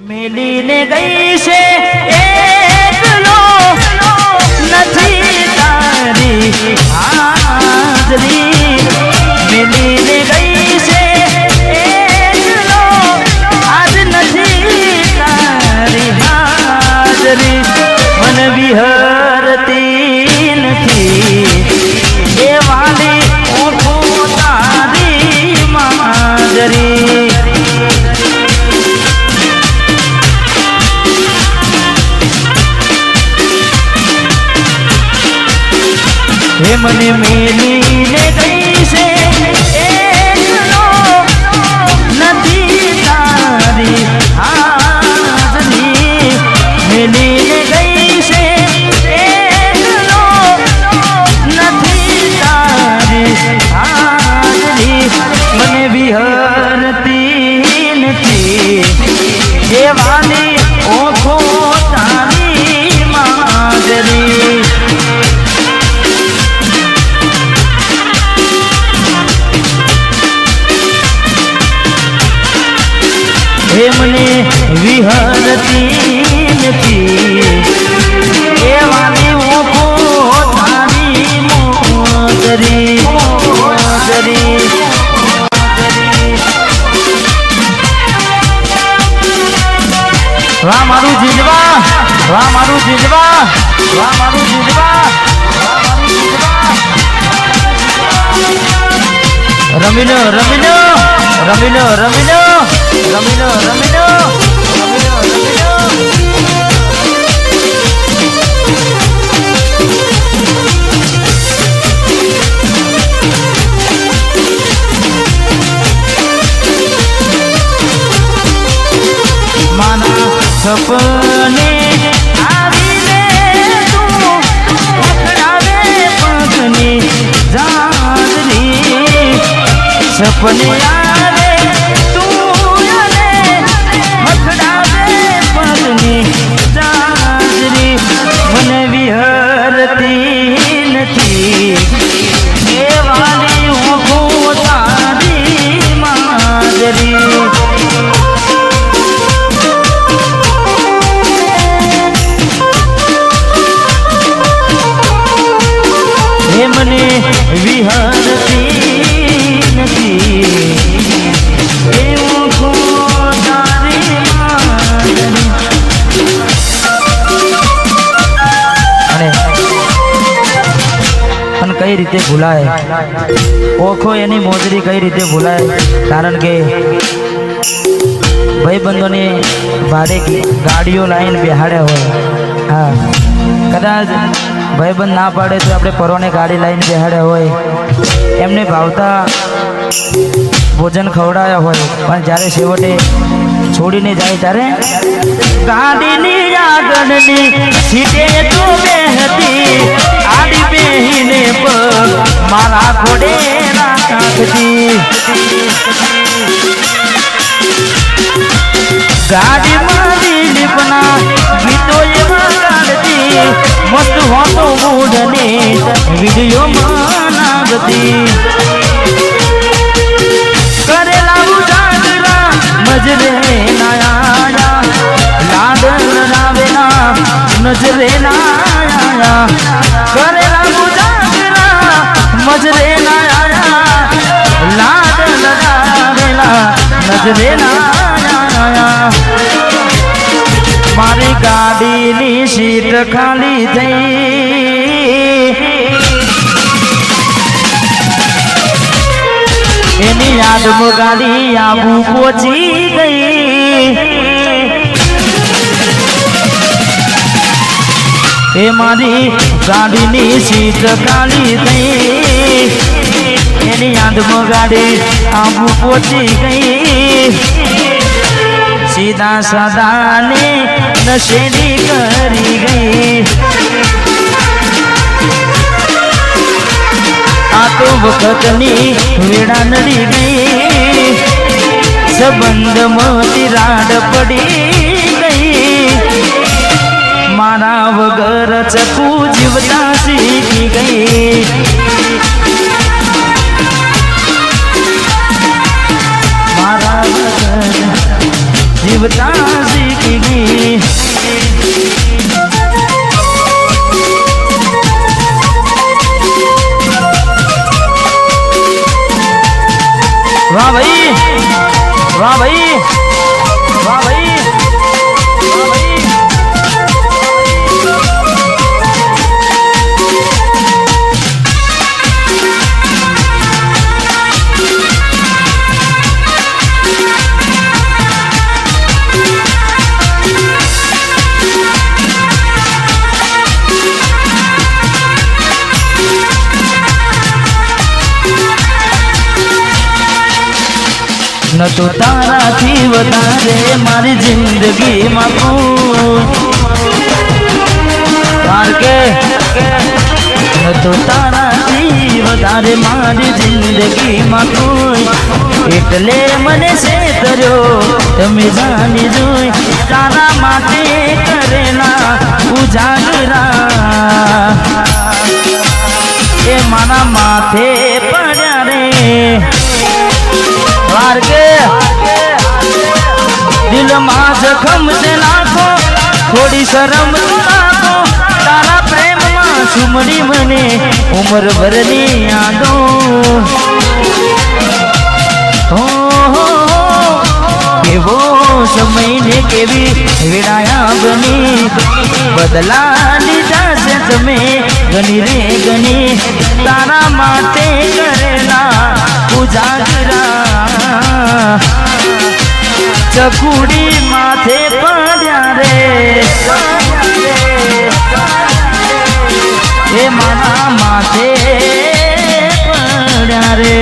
મેલીને ગઈ છે એકલો નથી તારી હાજરી મેલીને ગઈ છે એકલો આજ નથી તારી હાજરી મન વિહરતી નથી એ વાલી ઓઠો તારી માજરી હે મને મેલીને ગઈ છે એકલો નથી તારી હાજરી મેલીને ગઈ છે એકલો નથી તારી હાજરી મને વિહરતી નથી એ વાલી ઓઠો તારી માજરી હે મને વિહરતી નથી એ વાલી ઓખો તારી મોજરી મોજરી વાહ મારું જીજવા વાહ મારું જીજવા વાહ મારું જીજવા રમીનો રમીનો રમીનો રમીનો રમીનો રમીનો માના સપને આવીને તું પકડાવે પગની જાજરી સપને આવે તું અને પકડાવે પગની જાજરી મને વિહરતી નથી એ વાલી ઓખો તારી માજરી મને વિહરતી નથી એવું તારી માજરી અને કઈ રીતે ભૂલાય ઓખો એની મોજરી કઈ રીતે ભૂલાય કારણ કે ભાઈબંધોને ભાડે ગાડીઓ લાવીને બેહાડ્યા હોય હા કદાચ ભાઈબંધ ના પાડે તો આપણે પરોને ગાડી લાવીને બેહાડ્યા હોય એમને ભાવતા ભોજન ખવડાવ્યા હોય પણ જ્યારે છેવટે છોડીને જાય ત્યારે ગાડીની આગળની સીટે તો બેહતી આડી બેહીને પગ મારા ઘોડે રાખતી ગાડીમાં દિલીપના ગીતો એમાં કાઢતી મસ્ત હોતો મૂઢને વિડીયોમાં નાગતી કરેલા ઉજાગરા મજરે નાયા લાડ રાવેના નજરે નાયા કરેલા ઉજાગરા મજરે નાયા લાડ રાવેલા નજરે નાયા મારી ગાડીની સીટ ખાલી થઈ એની યાદમાં ગાડી આબુ પહોંચી ગઈ એ મારી ગાડીની સીટ ખાલી થઈ એની યાદમાં ગાડી આબુ પહોંચી ગઈ સીધા સાદાને નશેડી કરી ગઈ આ તો વખતની વેળા નડી ગઈ સંબંધમાં તિરાડ પડી ગઈ મારા વગર ચકુ જીવતા શીખી ગઈ મારા વગર જીવતા શીખી તો તારાથી વધારે મારી જિંદગીમાં કોઈ તો તારાથી વધારે મારી જિંદગીમાં કોઈ એટલે મને છેતર્યો તમે જાણી જોઈ તારા માટે કરેલા ઉજાગરા એ મારા માથે પડ્યા રે દિલમાં જખમ છે નાખો થોડી શરમ રાખો તારા પ્રેમમાં સુમડી મને ઉમર ભરની યાદો કેવો સમય ને કેવી વેળાયા બની બદલા લીધા છે તમે ગણી રે ગણી તારા માટે કરેલા ઉજાગરા ચકુડી માથે પડ્યા રે એ મારા માથે પડ્યા રે